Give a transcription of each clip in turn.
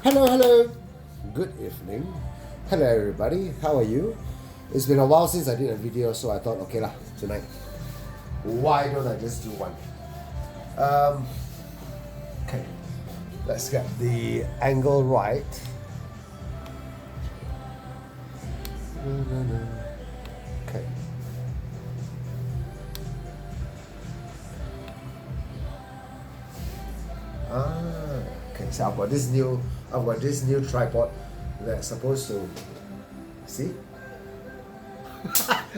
Hello, hello. Good evening. Hello, everybody. How are you? It's been a while since I did a video, so I thought, okay lah, tonight, why don't I just do one? Okay, let's get the angle right. Okay. Okay. So I've got this new tripod that's supposed to see.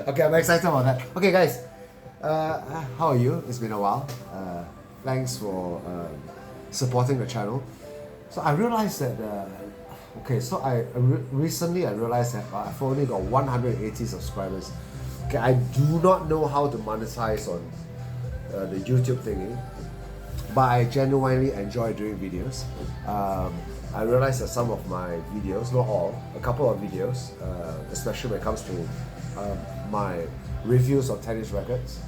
Okay, I'm excited about that. Okay, guys, how are you? It's been a while. Thanks for supporting the channel. So I realized that. Okay, so recently I realized that I've only got 180 subscribers. Okay, I do not know how to monetize on the YouTube thingy, but I genuinely enjoy doing videos. I realized that some of my videos, not all, a couple of videos, especially when it comes to my reviews of tennis rackets,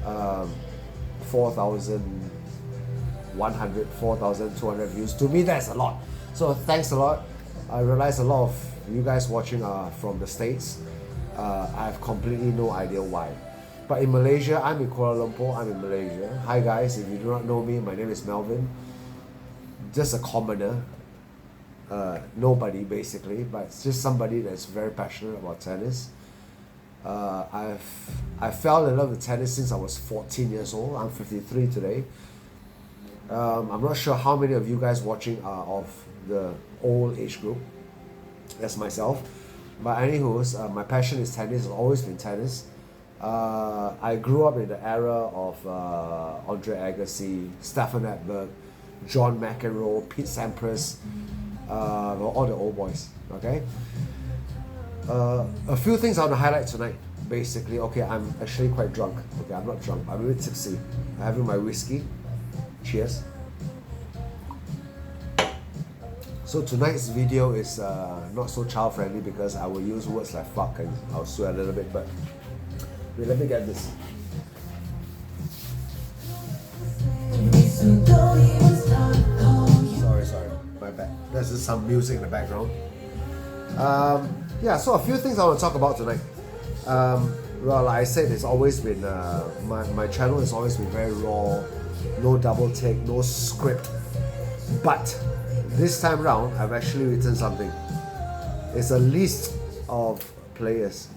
4,100, 4,200 views. To me, that's a lot. So thanks a lot. I realize a lot of you guys watching are from the States. I have completely no idea why. But in Malaysia, I'm in Kuala Lumpur, I'm in Malaysia. Hi guys, if you do not know me, my name is Melvin. Just a commoner. Nobody basically, but it's just somebody that's very passionate about tennis. I fell in love with tennis since I was 14 years old. I'm 53 today. I'm not sure how many of you guys watching are of the old age group. That's myself. But anywho's, my passion is tennis. It's always been tennis. I grew up in the era of Andre Agassi, Stefan Edberg, John McEnroe, Pete Sampras, all the old boys. Okay. A few things I want to highlight tonight. Basically, okay, I'm actually quite drunk. Okay, I'm not drunk. I'm a bit tipsy. I'm having my whiskey. Cheers. So tonight's video is not so child friendly because I will use words like fuck and I'll swear a little bit, but wait, let me get this. Sorry, my bad. There's just some music in the background. Yeah, so a few things I want to talk about tonight. Well, like I said, it's always been my channel has always been very raw, no double take, no script. But this time around, I've actually written something. It's a list of players.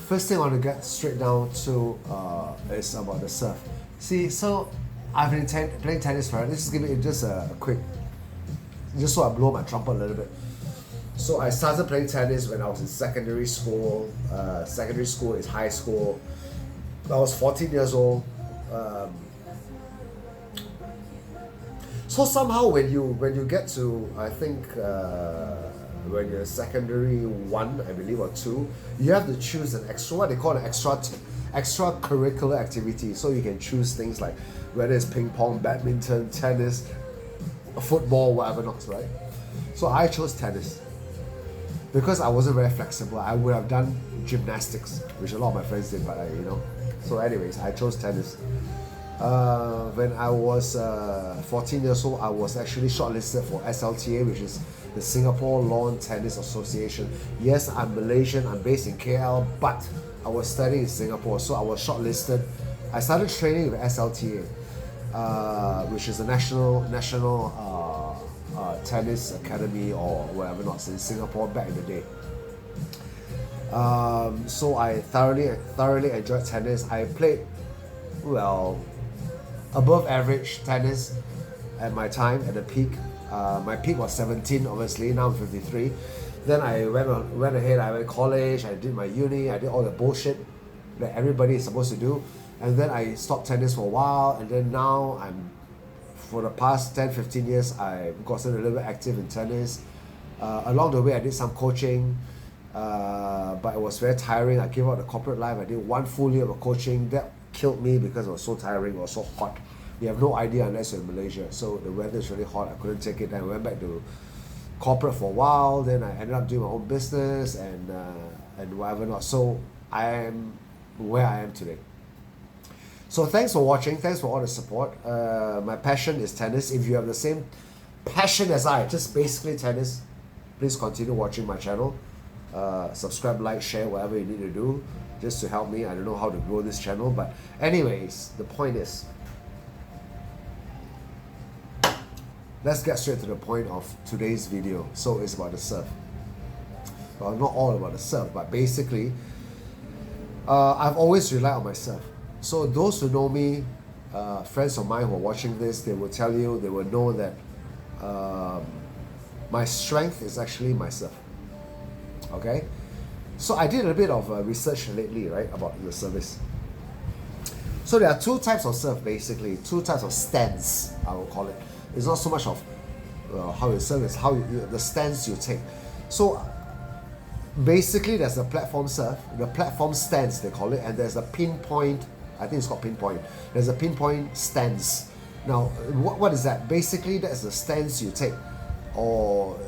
First thing I want to get straight down to is about the serve. See, so I've been playing tennis for let's just give it just a quick, just so I blow my trumpet a little bit. So I started playing tennis when I was in secondary school. Secondary school is high school. I was 14 years old. So somehow when you get to, I think when you're secondary 1, I believe, or 2, you have to choose an extra, what they call an extracurricular activity. So you can choose things like whether it's ping pong, badminton, tennis, football, whatever not, right? So I chose tennis because I wasn't very flexible. I would have done gymnastics, which a lot of my friends did, but so anyways, I chose tennis. When I was 14 years old, I was actually shortlisted for SLTA, which is the Singapore Lawn Tennis Association. Yes, I'm Malaysian, I'm based in KL, but I was studying in Singapore, so I was shortlisted. I started training with SLTA, which is the National Tennis Academy or whatever not, in Singapore back in the day. So I thoroughly enjoyed tennis. I played, well, above average tennis at my time, at the peak. My peak was 17, obviously. Now I'm 53. Then I went ahead. I went to college. I did my uni. I did all the bullshit that everybody is supposed to do. And then I stopped tennis for a while. And then now for the past 10-15 years, I've gotten a little bit active in tennis. Along the way, I did some coaching. But it was very tiring. I gave up the corporate life. I did 1 full year of coaching. That killed me because it was so tiring. It was so hot. You have no idea unless you're in Malaysia. So the weather is really hot. I couldn't take it. Then I went back to corporate for a while. Then I ended up doing my own business and whatever not. So I am where I am today. So thanks for watching. Thanks for all the support. My passion is tennis. If you have the same passion as I, just basically tennis, please continue watching my channel. Subscribe, like, share, whatever you need to do just to help me. I don't know how to grow this channel, but anyways, the point is, let's get straight to the point of today's video. So it's about the serve. Well, not all about the serve, but basically, I've always relied on my serve. So those who know me, friends of mine who are watching this, they will tell you, they will know that my strength is actually my serve. Okay? So I did a bit of research lately, right, about the service. So there are two types of serve, basically, two types of stance, I will call it. It's not so much of how you serve, it's how the stance you take. So basically, there's a platform serve, the platform stance they call it, and there's a pinpoint, I think it's called pinpoint. There's a pinpoint stance. Now, what is that? Basically, that's the stance you take, or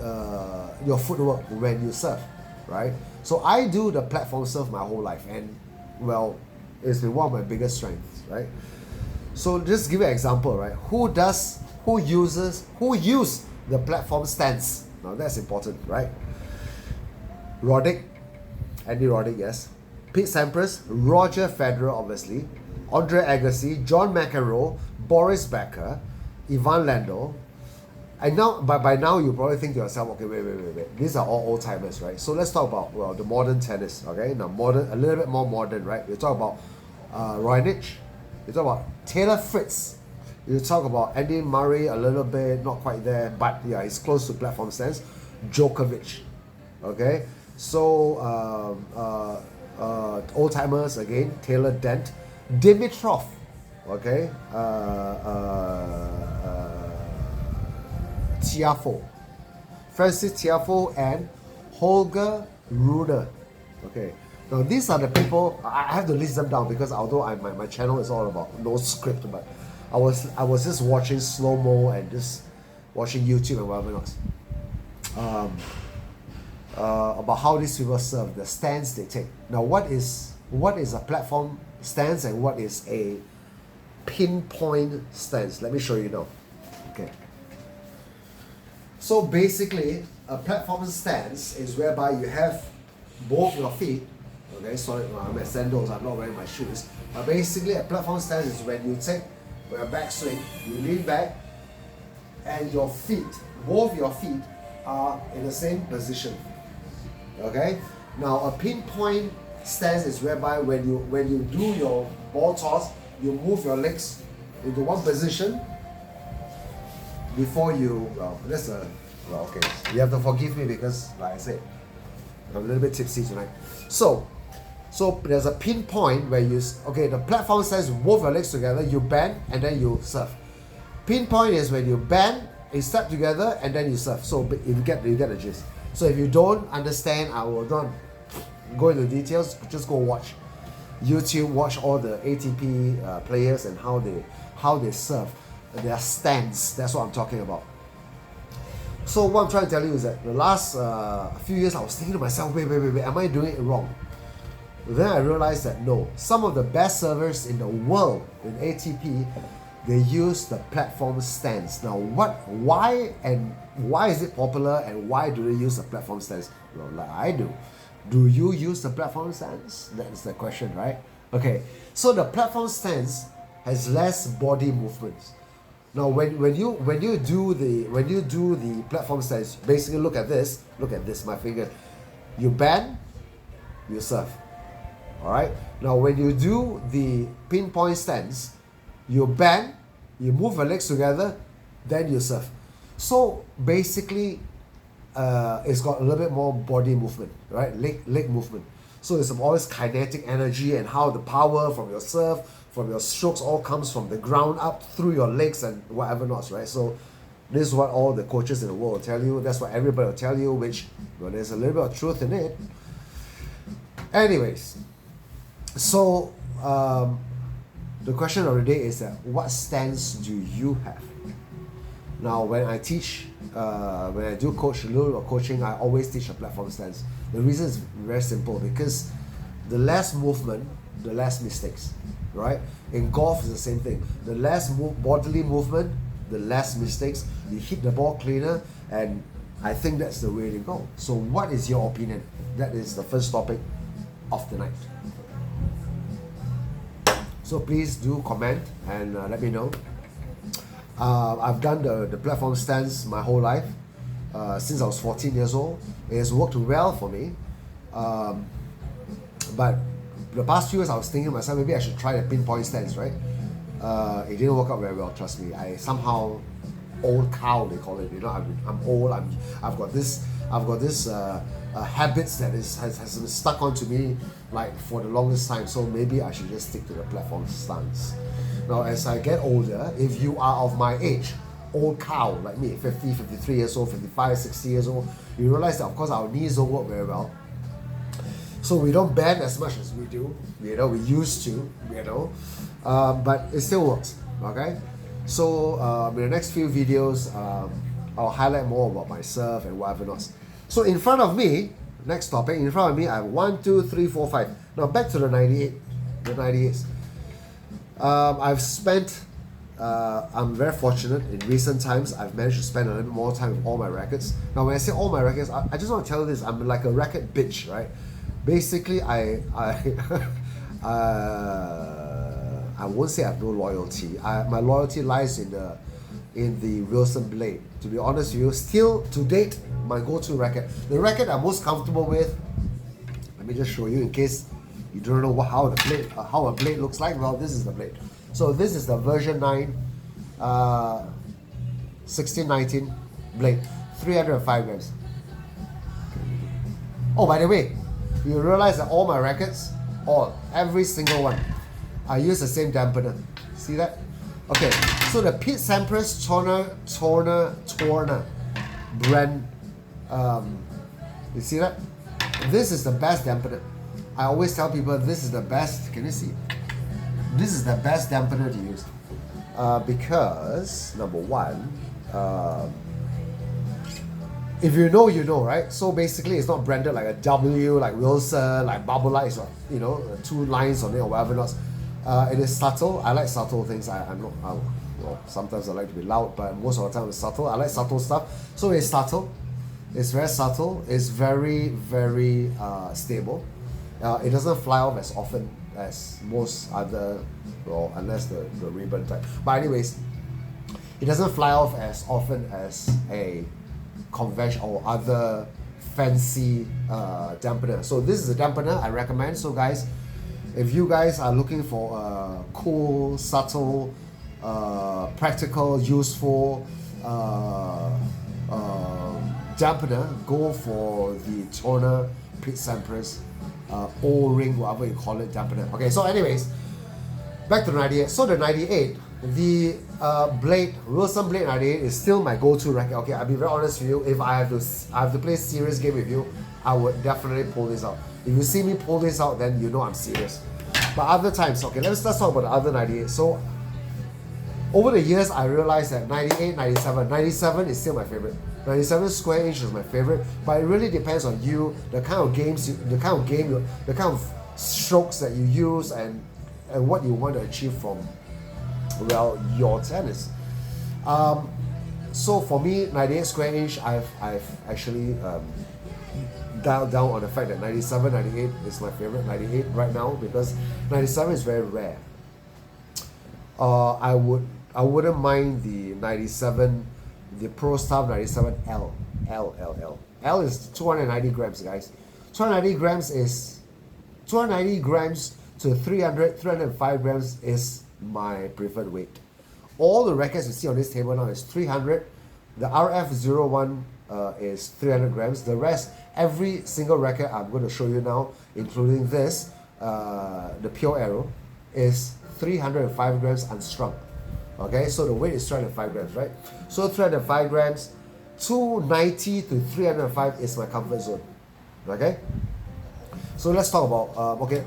your footwork when you serve, right? So I do the platform serve my whole life, and well, it's been one of my biggest strengths, right? So just give you an example, right? Who use the platform stance? Now that's important, right? Roddick, Andy Roddick, yes. Pete Sampras, Roger Federer, obviously, Andre Agassi, John McEnroe, Boris Becker, Ivan Lendl. And now, by now, you probably think to yourself, okay, wait. These are all old timers, right? So let's talk about, well, the modern tennis, okay? Now, modern, a little bit more modern, right? You talk about Raonic, you talk about Taylor Fritz, you talk about Andy Murray a little bit, not quite there, but yeah, it's close to platform stance. Djokovic, okay? So, old timers again, Taylor Dent, Dimitrov, okay? Tiafoe, Francis Tiafoe, and Holger Rune. Okay, now these are the people. I have to list them down because although my channel is all about no script, but I was just watching slow mo and just watching YouTube and whatever else. About how these people serve, the stance they take. Now, what is a platform stance and what is a pinpoint stance? Let me show you now. Okay. So basically, a platform stance is whereby you have both your feet. Okay, sorry, I'm at sandals, I'm not wearing my shoes. But basically, a platform stance is when you take your backswing, you lean back, and your feet, both your feet, are in the same position. Okay. Now, a pinpoint stance is whereby when you do your ball toss, you move your legs into one position before you. Okay. You have to forgive me because, like I said, I'm a little bit tipsy tonight. So there's a pinpoint where the platform stance, both your legs together, you bend and then you serve. Pinpoint is when you bend, you step together and then you serve. So you get the gist. So if you don't understand, I will not go into details. Just go watch YouTube, watch all the ATP players and how they serve, their stance. That's what I'm talking about. So what I'm trying to tell you is that the last few years I was thinking to myself, wait, am I doing it wrong? Then I realized that no, some of the best servers in the world in ATP, they use the platform stance. Now, why is it popular and why do they use the platform stance? Well, like I do. Do you use the platform stance? That's the question, right? Okay, so the platform stance has less body movements. Now, when you do the platform stance, basically look at this, my finger. You bend, you serve. All right. Now, when you do the pinpoint stance, you bend, you move your legs together, then you serve. So basically, it's got a little bit more body movement, right? Leg movement. So there's all this kinetic energy and how the power from your serve, from your strokes, all comes from the ground up through your legs and whatever not, right? So this is what all the coaches in the world will tell you. That's what everybody will tell you, which, well, there's a little bit of truth in it. Anyways, so the question of the day is that what stance do you have? Now, when I teach, when I do coach a little or coaching, I always teach a platform stance. The reason is very simple, because the less movement the less mistakes, right? In golf, it's the same thing. The less bodily movement, the less mistakes. You hit the ball cleaner, and I think that's the way to go. So what is your opinion? That is the first topic of the night. So please do comment and let me know. I've done the platform stance my whole life, since I was 14 years old. It has worked well for me. But the past few years I was thinking to myself, maybe I should try the pinpoint stance, right? It didn't work out very well, trust me. I somehow, old cow they call it, you know, I'm old, I've got this habits that has been stuck onto me like for the longest time. So maybe I should just stick to the platform stance. Now as I get older, if you are of my age, old cow like me, 50, 53 years old, 55, 60 years old, you realize that of course our knees don't work very well. So we don't bend as much as we do, you know, we used to, you know, but it still works, okay? So in the next few videos, I'll highlight more about myself and whatever else. So in front of me, next topic, in front of me I have 1, 2, 3, 4, 5. Now back to the 98, the 98s. I've spent, I'm very fortunate in recent times, I've managed to spend a little bit more time with all my rackets. Now when I say all my rackets, I just want to tell you this, I'm like a racket bitch, right? Basically, I won't say I have no loyalty. My loyalty lies in the Wilson blade. To be honest with you, still to date, my go-to racket, the racket I'm most comfortable with. Let me just show you in case you don't know how a blade looks like. Well, this is the blade. So this is the version 9, 1619 blade, 305 grams. Oh, by the way, you realize that all my rackets, every single one, I use the same dampener. See that? Okay, so the Pete Sampras Torner brand, you see that? This is the best dampener. I always tell people this is the best, can you see? This is the best dampener to use. Because, number one, if you know, you know, right? So basically, it's not branded like a W, like Wilson, like Bubble Lights, or you know, 2 lines on it or whatever else. It is subtle. I like subtle things. Well, sometimes I like to be loud, but most of the time it's subtle. I like subtle stuff. So it's subtle. It's very subtle. It's very, very stable. It doesn't fly off as often as most other, well, unless the ribbon type. But anyways, it doesn't fly off as often as a conventional or other fancy dampener. So this is a dampener I recommend. So guys, if you guys are looking for a cool, subtle, practical, useful dampener, go for the Toner Pete Sampras O-ring, whatever you call it, dampener. Okay, so anyways, back to the 98. So the 98, the blade, Wilson Blade 98 is still my go-to racket. Okay, I'll be very honest with you. If I have to play a serious game with you, I would definitely pull this out. If you see me pull this out, then you know I'm serious. But other times, okay, let's talk about the other 98. So over the years, I realized that 98, 97 is still my favorite. 97 square inch is my favorite, but it really depends on you, the kind of games, the kind of strokes that you use, and what you want to achieve from, well, your tennis. So for me, 98 square inch, I've actually dialed down on the fact that 97, 98 is my favorite. 98 right now, because 97 is very rare. I wouldn't mind the 97, the Pro Staff 97 L. L is 290 grams, guys. 290 grams to 305 grams is my preferred weight. All the rackets you see on this table now is 300. The RF01 is 300 grams. The rest, every single racket I'm going to show you now, including this, the Pure Arrow, is 305 grams unstrung. Okay, so the weight is 305 grams, right? So 305 grams, 290 to 305 is my comfort zone. Okay? So let's talk about, okay,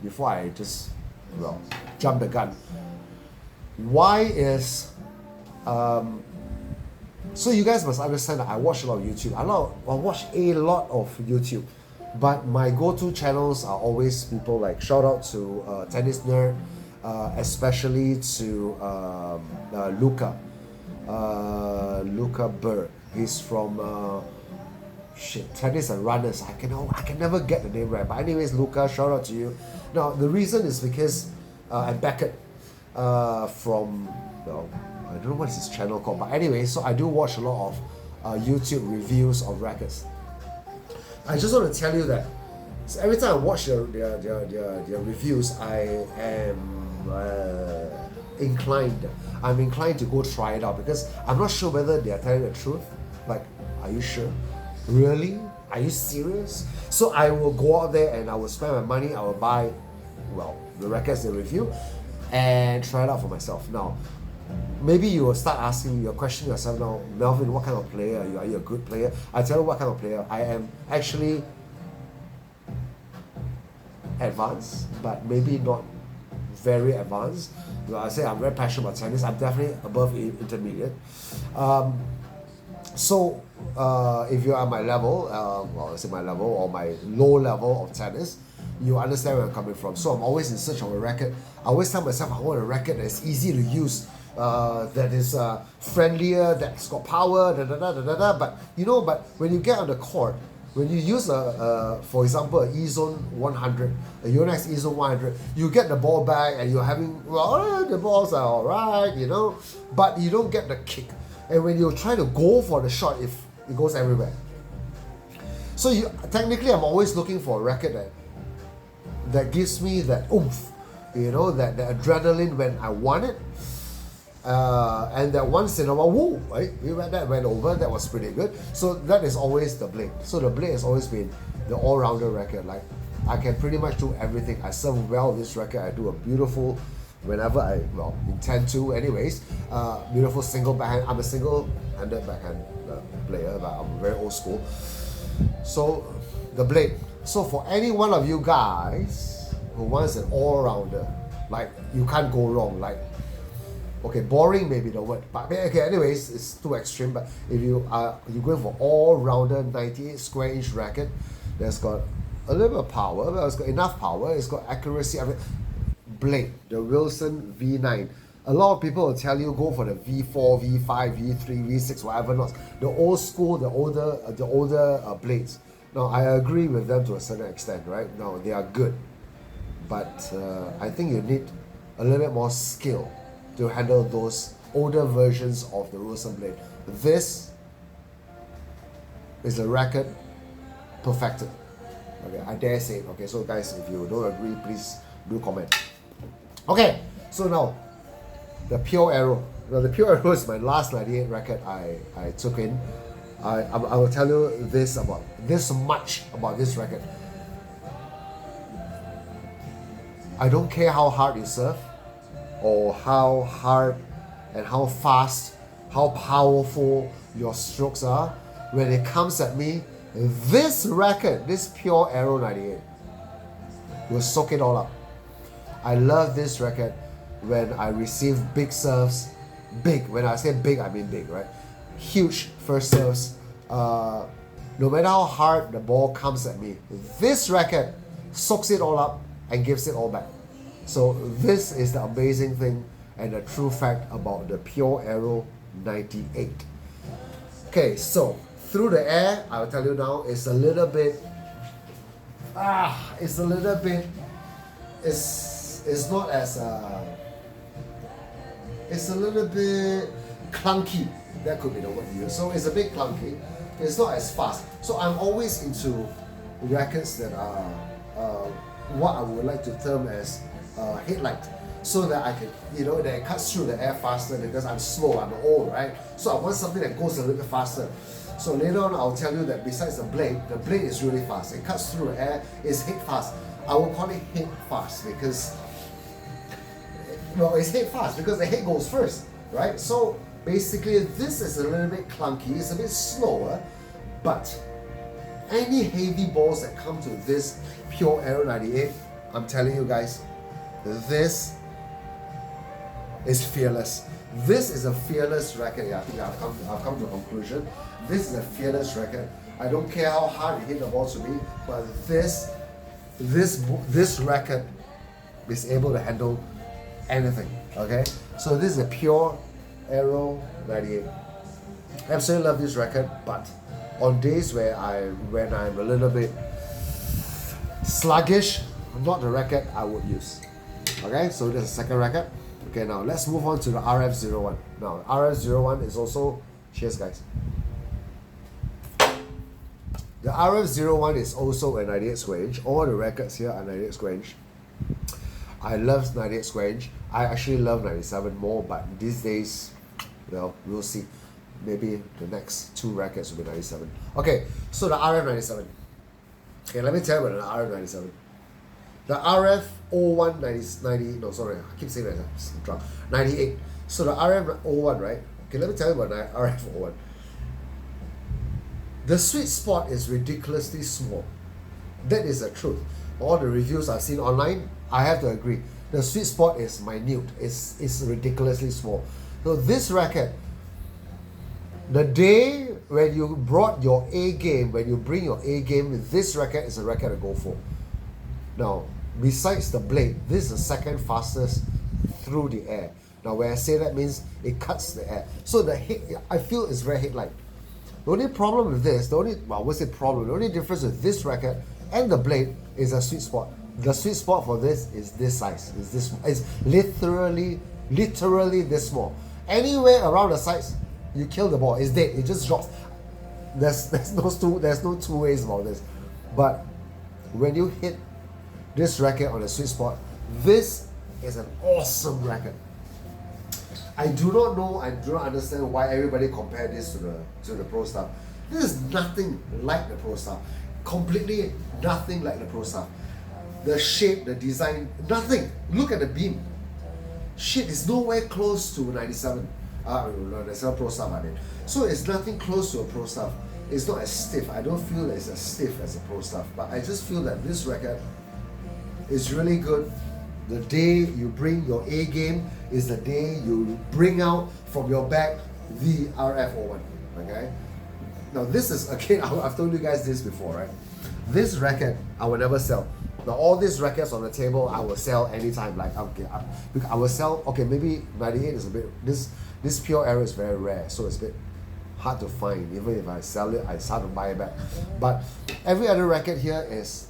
before I just, well, jump the gun. Why is, so you guys must understand that I watch a lot of YouTube. I watch a lot of YouTube. But my go-to channels are always people like, shout out to Tennis Nerd, especially to Luca Berg. He's from Tennis and Runners. I can never get the name right. But anyways, Luca, shout out to you. Now the reason is because and Beckett from, well, I don't know what is his channel called, but anyway, so I do watch a lot of YouTube reviews of rackets. I just want to tell you that, so every time I watch their reviews, I am inclined. I'm inclined to go try it out because I'm not sure whether they are telling the truth. Like, are you sure? Really? Are you serious? So I will go out there and I will spend my money. I will buy, well, the rackets they review and try it out for myself. Now, maybe you will start asking, you're questioning yourself now, Melvin, what kind of player are you? Are you a good player? I tell you what kind of player. I am actually advanced, but maybe not very advanced. Well, I say I'm very passionate about tennis. I'm definitely above intermediate. So if you are at my level, well, let's say my level or my low level of tennis, you understand where I'm coming from. So I'm always in search of a racket. I always tell myself I want a racket that's easy to use, that is friendlier, that's got power, But but when you get on the court, when you use for example, an E-Zone 100, a Yonex E-Zone 100, you get the ball back and you're having, well, the balls are alright, but you don't get the kick. And when you try to go for the shot, it goes everywhere. So technically, I'm always looking for a racket that gives me that oomph, that the adrenaline when I want it. And that once in a while, whoa, right? That went over, that was pretty good. So that is always the blade. So the blade has always been the all-rounder racket. Like, I can pretty much do everything. I serve well with this racket. I do a beautiful, whenever I intend to anyways, beautiful single backhand. I'm a single-handed backhand player, but I'm very old school. So the blade. So for any one of you guys who wants an all-rounder, like, you can't go wrong, like, okay, boring may be the word, but okay, anyways, it's too extreme. But if you're going for all-rounder 98 square inch racket that's got a little bit of power, but it's got enough power, it's got accuracy. Blade, the Wilson V9. A lot of people will tell you go for the V4, V5, V3, V6, whatever not. The old school, the older blades. Now, I agree with them to a certain extent, right? Now, they are good, but I think you need a little bit more skill to handle those older versions of the Wilson blade. This is a racket perfected. Okay, I dare say it. Okay, so guys, if you don't agree, please do comment. Okay, so now the Pure Aero. Now the Pure Aero is my last 98 racket I took in. I will tell you this much about this racket. I don't care how hard you serve, or how hard and how fast, how powerful your strokes are. When it comes at me, this racket, this Pure Aero 98, will soak it all up. I love this racket when I receive big serves. Big, when I say big, I mean big, right? Huge first serves. No matter how hard the ball comes at me, this racket soaks it all up and gives it all back. So this is the amazing thing and the true fact about the Pure Aero 98. Okay, so through the air, I'll tell you now, it's a little bit, it's not as, it's a little bit clunky. That could be the word you use. So it's a bit clunky. It's not as fast. So I'm always into rackets that are what I would like to term as headlight, so that I can, that it cuts through the air faster, because I'm slow, I'm old, right? So I want something that goes a little bit faster. So later on, I'll tell you that besides the blade is really fast. It cuts through the air, it's head fast. I will call it head fast because, it's head fast because the head goes first, right? So basically, this is a little bit clunky, it's a bit slower, but any heavy balls that come to this Pure Aero 98, I'm telling you guys, this is fearless. This is a fearless racket. Yeah, I think I've come to a conclusion. This is a fearless racket. I don't care how hard you hit the ball to me, but this racket is able to handle anything. Okay, so this is a pure Aero 98. Absolutely love this racket, but on days when I'm a little bit sluggish, not the racket I would use. Okay, so there's a second racket. Okay, now let's move on to the RF01. Now RF01 is also, cheers guys. The RF01 is also a 98 square inch. All the rackets here are 98 square inch. I love 98 square inch. I actually love 97 more, but these days, well, we'll see. Maybe the next two rackets will be 97. Okay, so the RF97. Okay, let me tell you about the RF97. The RF01 90, no sorry, I keep saying that, I'm drunk. 98. So the RF01, right? Okay, let me tell you about the RF01. The sweet spot is ridiculously small. That is the truth. All the reviews I've seen online, I have to agree. The sweet spot is minute. It's ridiculously small. So this racket, the day when you brought your A game, when you bring your A game, this racket is a racket to go for. Now, besides the blade, this is the second fastest through the air. Now, when I say that means it cuts the air. So the hit, I feel it's very hit-like. The only problem with this, what's the problem? The only difference with this racket and the blade is a sweet spot. The sweet spot for this is this size. It's literally this small. Anywhere around the sides, you kill the ball. It's dead. It just drops. There's no two ways about this. But when you hit this racket on a sweet spot, this is an awesome racket. I do not know, I do not understand why everybody compare this to the Pro Staff. This is nothing like the Pro Staff. Completely nothing like the Pro Staff. The shape, the design, nothing. Look at the beam. Shit, it's nowhere close to 97. 97 Pro Staff, I mean. So it's nothing close to a Pro Staff. It's not as stiff. I don't feel it's as stiff as a Pro Staff, but I just feel that this racket is really good. The day you bring your A game is the day you bring out from your bag the RF01. Okay. Now this is, again, I've told you guys this before, right? This racket I will never sell. Now all these rackets on the table I will sell anytime. Like okay, I will sell. Okay, maybe 98 is a bit. This pure Aero is very rare, so it's a bit hard to find. Even if I sell it, it's hard to buy it back. But every other racket here is.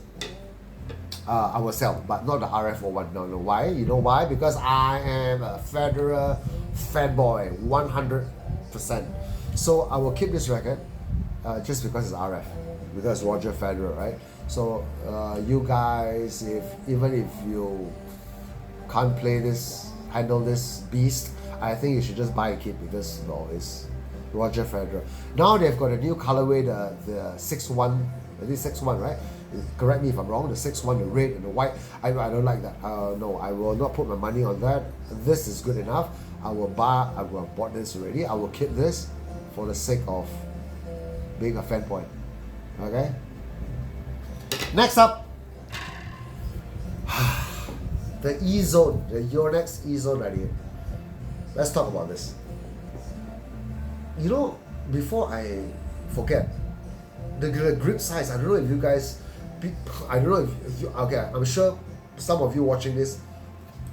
I will sell, but not the RF01. No, why? You know why? Because I am a Federer fanboy, 100%. So I will keep this racket just because it's RF, because Roger Federer, right? So you guys, even if you can't play this, handle this beast, I think you should just buy a kit because it's Roger Federer. Now they've got a new colorway, the 6-1, this 6-1, right? Correct me if I'm wrong, the 6-1, the red and the white. I don't like that. No, I will not put my money on that. This is good enough. I will have bought this already. I will keep this for the sake of being a fanboy. Okay? Next up, the E-Zone, the Yonex E-Zone 98. Let's talk about this. You know, before I forget, the grip size, I don't know if you guys, I don't know if you, okay, I'm sure some of you watching this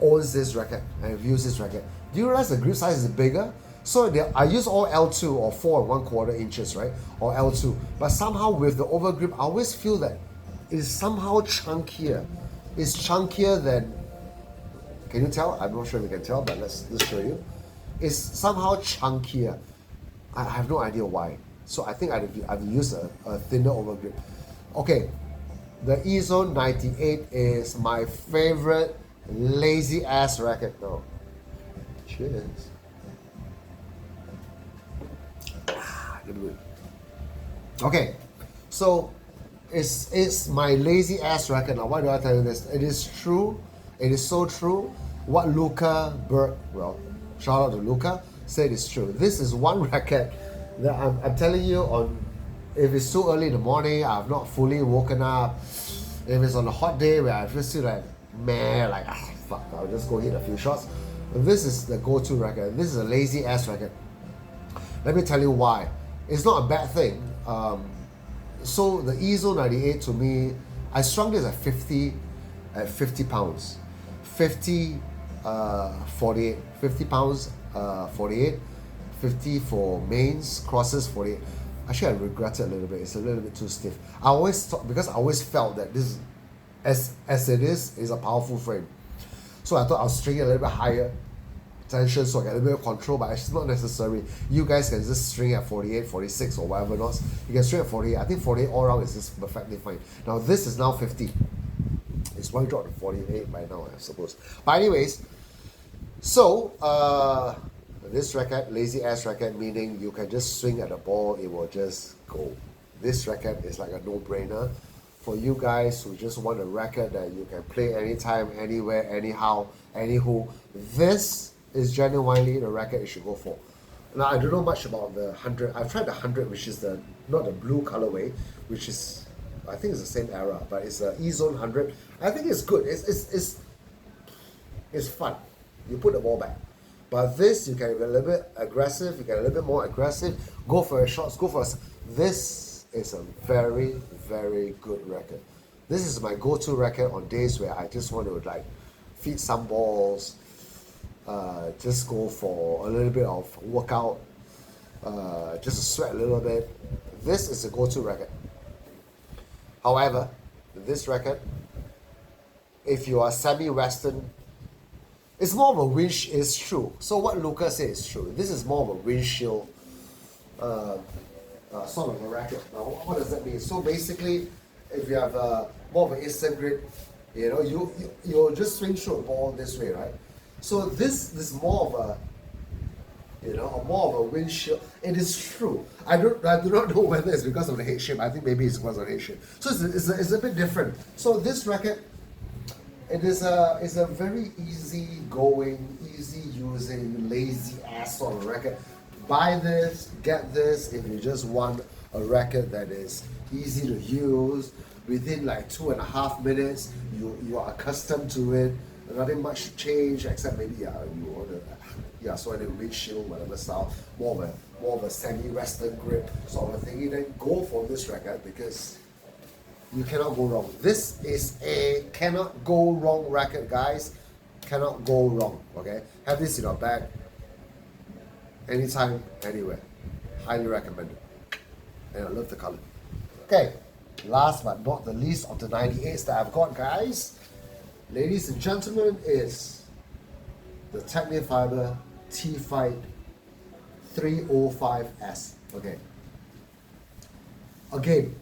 owns this racket and have used this racket. Do you realize the grip size is bigger? So I use all L2 or 4 1/4 inches, right? Or L2. But somehow with the overgrip, I always feel that it's somehow chunkier. It's chunkier than, can you tell? I'm not sure if you can tell, but let's show you. It's somehow chunkier. I have no idea why. So I think I've used a thinner overgrip. Okay, the E-Zone 98 is my favorite lazy ass racket now. Cheers. Okay, so it's my lazy ass racket. Now why do I tell you this? It is true, it is so true. What Luca Berg, well, shout out to Luca, said is true. This is one racket that I'm telling you, on if it's too early in the morning, I've not fully woken up, if it's on a hot day where I just feel like fuck, I'll just go hit a few shots. This is the go-to racket. This is a lazy ass racket. Let me tell you why. It's not a bad thing. So the EZO 98 to me, I strung this at 50 pounds. 50 48, 50 pounds 48, 50 for mains, crosses 48. Actually, I regret it a little bit. It's a little bit too stiff. I always thought, because I always felt that this, as it is a powerful frame. So I thought I'll string it a little bit higher tension so I get a little bit of control, but it's not necessary. You guys can just string at 48, 46 or whatever knots. You can string at 48. I think 48 all around is just perfectly fine. Now this is now 50. It's one drop to 48 by now, I suppose. But anyways, so this racket, lazy ass racket, meaning you can just swing at the ball, it will just go. This racket is like a no-brainer for you guys who just want a racket that you can play anytime, anywhere, anyhow, anywho. This is genuinely the racket you should go for. Now I don't know much about the 100. I've tried the 100, which is the not the blue colorway, which is, I think it's the same era, but it's the E-Zone 100. I think it's good. It's fun. You put the ball back. But this, you can get a little bit aggressive, you get a little bit more aggressive, go for a shots, go for a... This is a very, very good racket. This is my go-to racket on days where I just want to like feed some balls, just go for a little bit of workout, just to sweat a little bit. This is a go-to racket. However, this racket, if you are semi-Western, it's more of a winch, it's true. So what Lucas says is true. This is more of a windshield sort of a racket. Now, what does that mean? So basically, if you have more of an instant grip, you know, you'll just swing through a ball this way, right? So this is more of a, you know, more of a windshield. It is true. I do not know whether it's because of the head shape. I think maybe it's because of the head shape. So it's a bit different. So this racket, it's a very easy going, easy using, lazy ass sort of racket. Buy this, get this if you just want a racket that is easy to use. Within like 2.5 minutes, you are accustomed to it. Nothing much to change except maybe you want to so the windshield, whatever style, more of a semi-Western grip sort of thing. Then go for this racket because you cannot go wrong. This is a cannot go wrong racket, guys. Cannot go wrong. Okay, have this in your bag anytime, anywhere. Highly recommended. And I love the color. Okay, last but not the least of the 98s that I've got, guys, ladies and gentlemen, is the Technifiber T-Fight 305S. Okay. Again,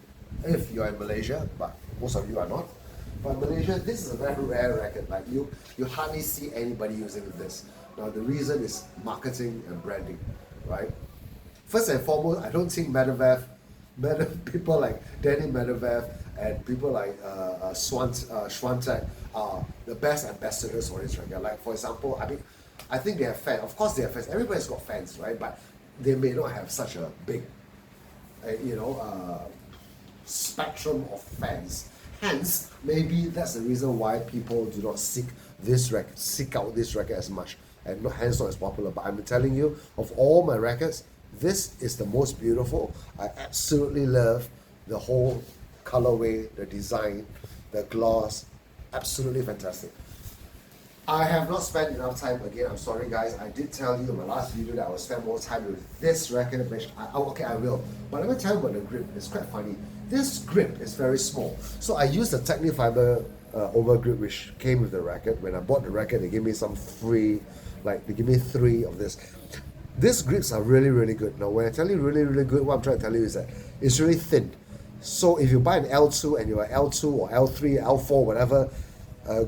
if you're in Malaysia, but most of you are not, but in Malaysia, this is a very rare racket. Like you hardly see anybody using this. Now the reason is marketing and branding, right? First and foremost, I don't think people like Danny Medvedev and people like Swiatek are the best ambassadors for this racket. Like for example, I think they have fans. Of course they have fans. Everybody's got fans, right? But they may not have such a big, spectrum of fans. Hence, maybe that's the reason why people do not seek out this racket as much, and not as popular. But I'm telling you, of all my rackets, this is the most beautiful. I absolutely love the whole colorway, the design, the gloss, absolutely fantastic. I have not spent enough time, again, I'm sorry guys, I did tell you in my last video that I would spend more time with this racket, which, I will. But let me tell you about the grip, it's quite funny. This grip is very small. So I used the Technifiber over grip which came with the racket. When I bought the racket, they gave me some free, like they give me 3 of this. These grips are really, really good. Now when I tell you really, really good, what I'm trying to tell you is that it's really thin. So if you buy an L2 and you're L2 or L3, L4, whatever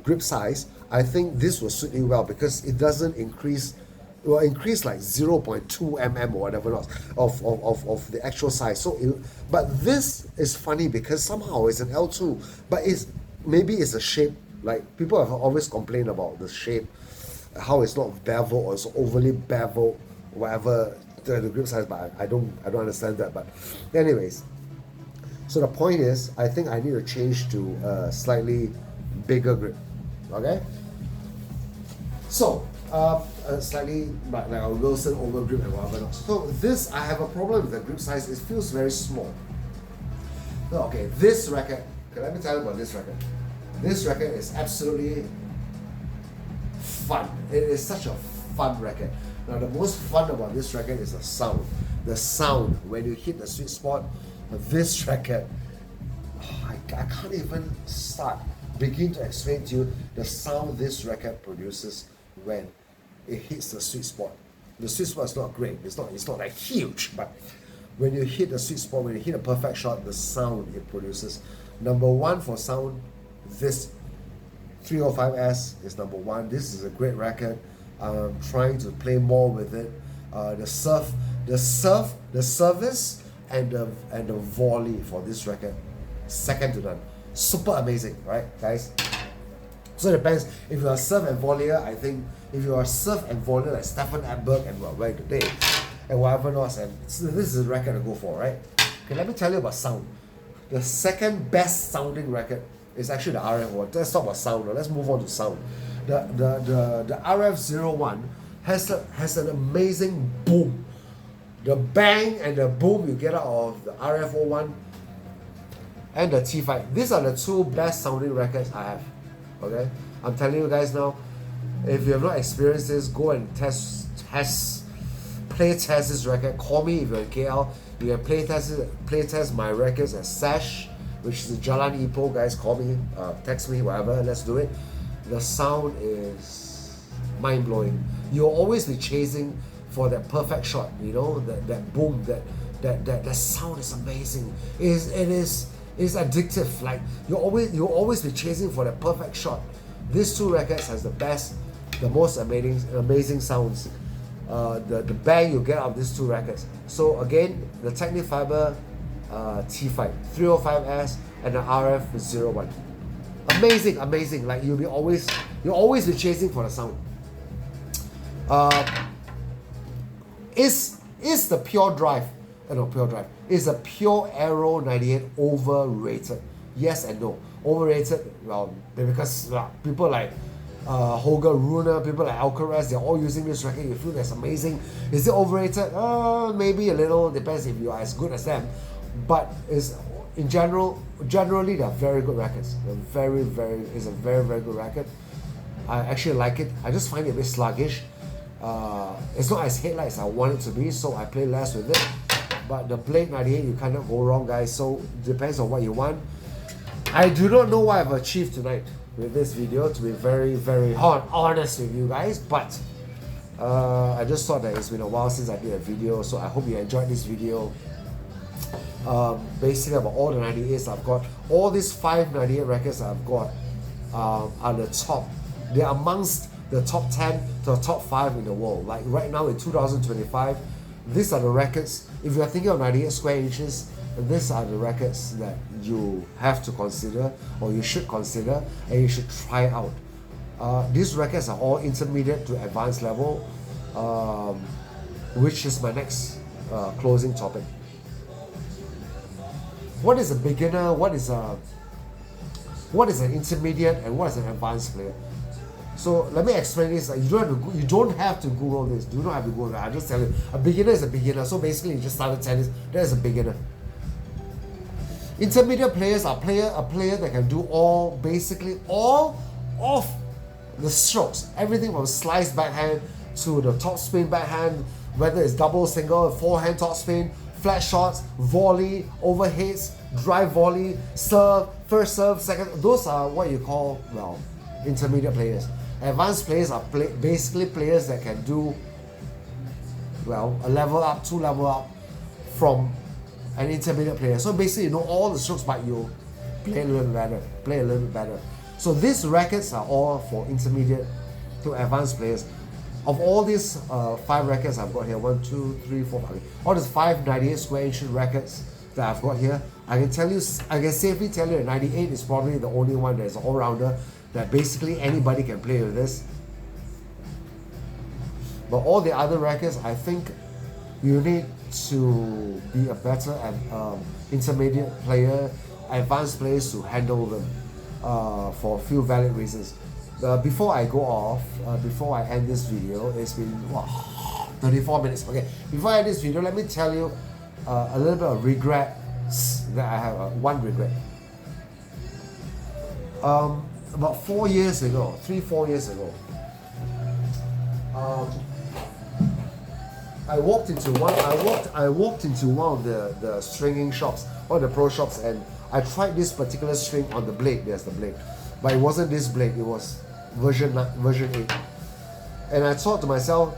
grip size, I think this will suit you well because it doesn't increase, it will increase like 0.2 mm or whatever else of the actual size. So, but this is funny because somehow it's an L2, but maybe it's a shape. Like people have always complained about the shape, how it's not beveled or it's overly beveled, whatever the grip size. But I don't understand that. But anyways, so the point is, I think I need to change to a slightly bigger grip. Okay, so slightly like a Wilson over grip and whatever. So this, I have a problem with the grip size. It feels very small. No, okay, this racket, okay, let me tell you about this racket. This racket is absolutely fun. It is such a fun racket. Now the most fun about this racket is the sound. The sound when you hit the sweet spot of this racket. Oh, I can't even begin to explain to you the sound this racket produces when it hits the sweet spot. The sweet spot is not great. It's not like huge, but when you hit the sweet spot, when you hit a perfect shot, the sound it produces. Number one for sound, this 305S is number one. This is a great racket. I'm trying to play more with it. The service, and the volley for this racket, second to none. Super amazing, right, guys? So it depends. If you're a serve and volleyer, I think if you are a serve and volleyer like Stefan Edberg and we're today, and whatever else, and so this is a racket to go for, right? Okay, let me tell you about sound. The second best sounding racket is actually the RF one. Let's talk about sound. Let's move on to sound. The RF01 has an amazing boom. The bang and the boom you get out of the RF01 and the T5. These are the two best sounding rackets I have. Okay, I'm telling you guys now. If you have not experienced this, go and play test this racket. Call me if you're in KL. You can play test my rackets at Sash, which is Jalan Ipoh. Guys, call me, text me, whatever. Let's do it. The sound is mind blowing. You'll always be chasing for that perfect shot. You know, that boom, that sound is amazing. It is addictive. Like you'll always be chasing for that perfect shot. These two rackets has the most amazing sounds. The bang you get out of these two rackets. So again, the Technifiber T5 305S and the RF01. Amazing. Like you'll always be chasing for the sound. Is the Pure Drive? Pure Drive. Is the Pure Aero 98 overrated? Yes and no. Overrated, well, because people like Holger Rune, people like Alcaraz, they're all using this racket. You feel that's amazing. Is it overrated? Maybe a little. Depends if you are as good as them. But generally they're very good rackets. It's a very good racket. I actually like it. I just find it a bit sluggish. It's not as headlight as I want it to be, so I play less with it. But the Blade 98, you cannot go wrong, guys. So depends on what you want. I do not know what I've achieved tonight with this video, to be very honest with you guys, but I just thought that it's been a while since I did a video, so I hope you enjoyed this video. Basically about all the 98s I've got. All these 5 98 rackets I've got are the top. They're amongst the top 10 to the top 5 in the world. Like right now in 2025, these are the rackets. If you're thinking of 98 square inches, these are the rackets that you have to consider, or you should consider, and you should try out. These rackets are all intermediate to advanced level, which is my next closing topic. What is a beginner? What is an intermediate? And what is an advanced player? So let me explain this. You don't have to Google this. Do not have to Google that. I just tell you, a beginner is a beginner. So basically, you just started tennis. That is a beginner. Intermediate players are a player that can do basically all of the strokes. Everything from slice backhand to the top spin backhand, whether it's double, single, forehand top spin, flat shots, volley, overheads, drive volley, serve, first serve, second. Those are what you call, well, intermediate players. Advanced players are basically players that can do, well, a level up, 2 level up from an intermediate player. So basically you know all the strokes, but you play a little bit better. So these rackets are all for intermediate to advanced players. Of all these 5 rackets I've got here, 1, 2, 3, 4, 5, all these 5 98 square inch rackets that I've got here, I can safely tell you that 98 is probably the only one that is an all-rounder, that basically anybody can play with this. But all the other rackets, I think you need to be a better intermediate player, advanced players to handle them for a few valid reasons. Before I go off, before I end this video, it's been 34 minutes. Okay, before I end this video, let me tell you a little bit of regret that I have one regret. About 4 years ago, 3-4 years ago, I walked into one. I walked into one of the stringing shops, one of the pro shops, and I tried this particular string on the blade. There's the blade, but it wasn't this blade. It was version 8. And I thought to myself,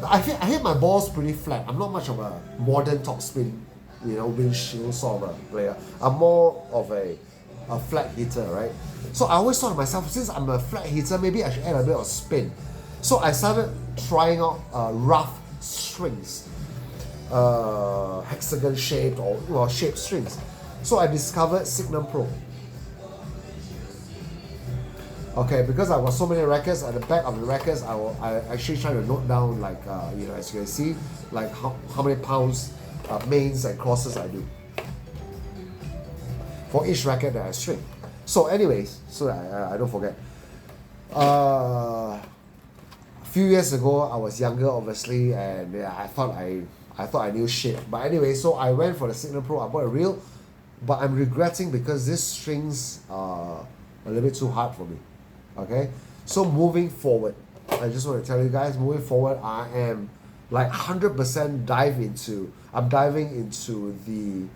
I hit my balls pretty flat. I'm not much of a modern topspin, windshield sort of a player. I'm more of a flat hitter, right? So I always thought to myself, since I'm a flat hitter, maybe I should add a bit of spin. So I started trying out rough strings, hexagon shaped or shaped strings. So I discovered Signum Pro. Okay, because I've got so many rackets, at the back of the rackets, I actually try to note down, like, as you can see, like how many pounds, mains and crosses I do for each racket that I string. So anyways, so that I don't forget. A few years ago, I was younger, obviously, and yeah, I thought I knew shit. But anyway, so I went for the Signum Pro. I bought a reel, but I'm regretting because these strings are a little bit too hard for me. Okay, so moving forward, I just want to tell you guys, moving forward, I am like 100% diving into the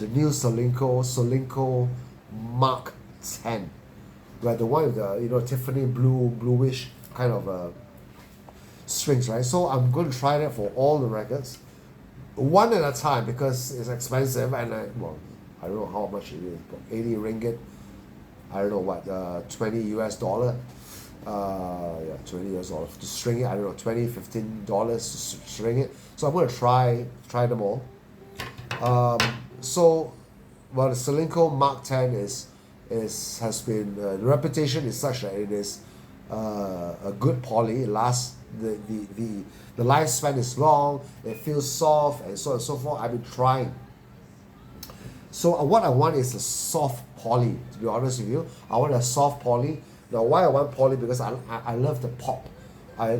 new Solinco Mark 10, right? The one with the Tiffany bluish kind of strings, right? So I'm going to try that for all the records, one at a time, because it's expensive, and I don't know how much it is, but 80 ringgit. I don't know what, $20 US. Yeah, $20 US to string it. I don't know, $15 to string it. So I'm gonna try them all. So, well, the Solinco Mark 10 has been, the reputation is such that it is a good poly. It lasts, the lifespan is long. It feels soft, and so on and so forth. I've been trying. So what I want is a soft poly, to be honest with you. I want a soft poly. Now, why I want poly? Because I love the pop. I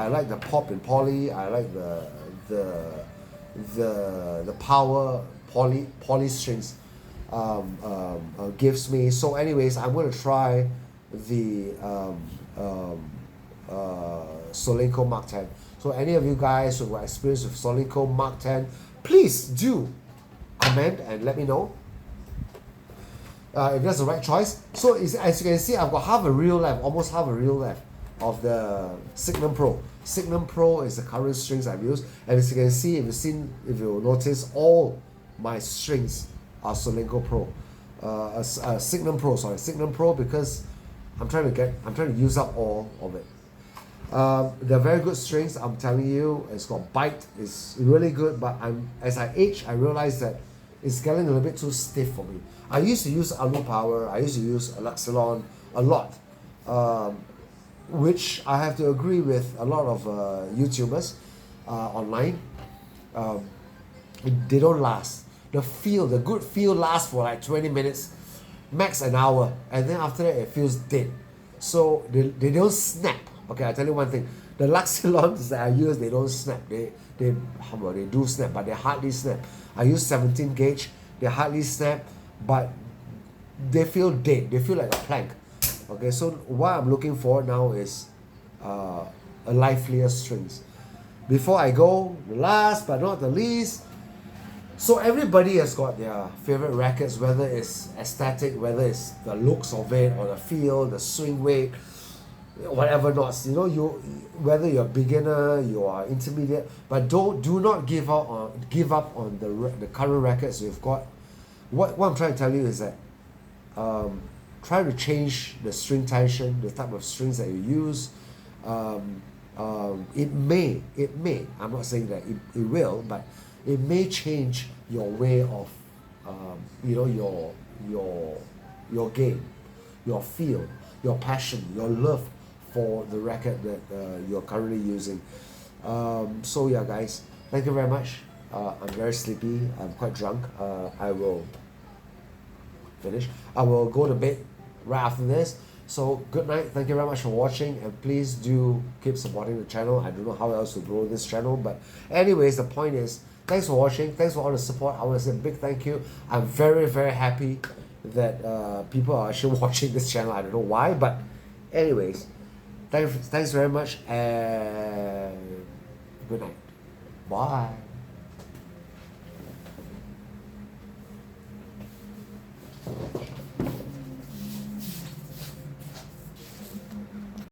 like the pop in poly. I like the power poly strings gives me. So anyways, I'm going to try the Solinco Mark 10. So any of you guys who have experience with Solinco Mark 10, please do comment and let me know if that's the right choice. So as you can see, I've got half a reel left, almost half a reel left of the Signum Pro. Signum Pro is the current strings I've used, and as you can see, if you notice, all my strings are Solinco Pro, Signum Pro, because I'm trying to use up all of it. They're very good strings, I'm telling you. It's got bite, it's really good, but as I age, I realize that it's getting a little bit too stiff for me. I used to use Alu Power, I used to use Luxilon a lot, which I have to agree with a lot of YouTubers online. They don't last. The good feel lasts for like 20 minutes, max an hour, and then after that it feels dead. So they don't snap. Okay, I'll tell you one thing. The Luxilons that I use, they don't snap. They do snap, but they hardly snap. I use 17 gauge. They hardly snap, but they feel dead. They feel like a plank. Okay, so what I'm looking for now is a livelier strings. Before I go, last but not the least, so everybody has got their favorite rackets, whether it's aesthetic, whether it's the looks of it, or the feel, the swing weight, whatever not. Whether you're a beginner, you are intermediate, but do not give up on the current rackets you've got. What I'm trying to tell you is that try to change the string tension, the type of strings that you use. It may, I'm not saying that it will, but it may change your way of your game, your feel, your passion, your love for the racket that you're currently using. So yeah, guys, thank you very much. I'm very sleepy, I'm quite drunk. I will finish. I will go to bed right after this. So good night, thank you very much for watching, and please do keep supporting the channel. I don't know how else to grow this channel, but anyways, the point is, thanks for watching. Thanks for all the support. I want to say a big thank you. I'm very, very happy that people are actually watching this channel. I don't know why, but anyways, thanks very much, and good night. Bye.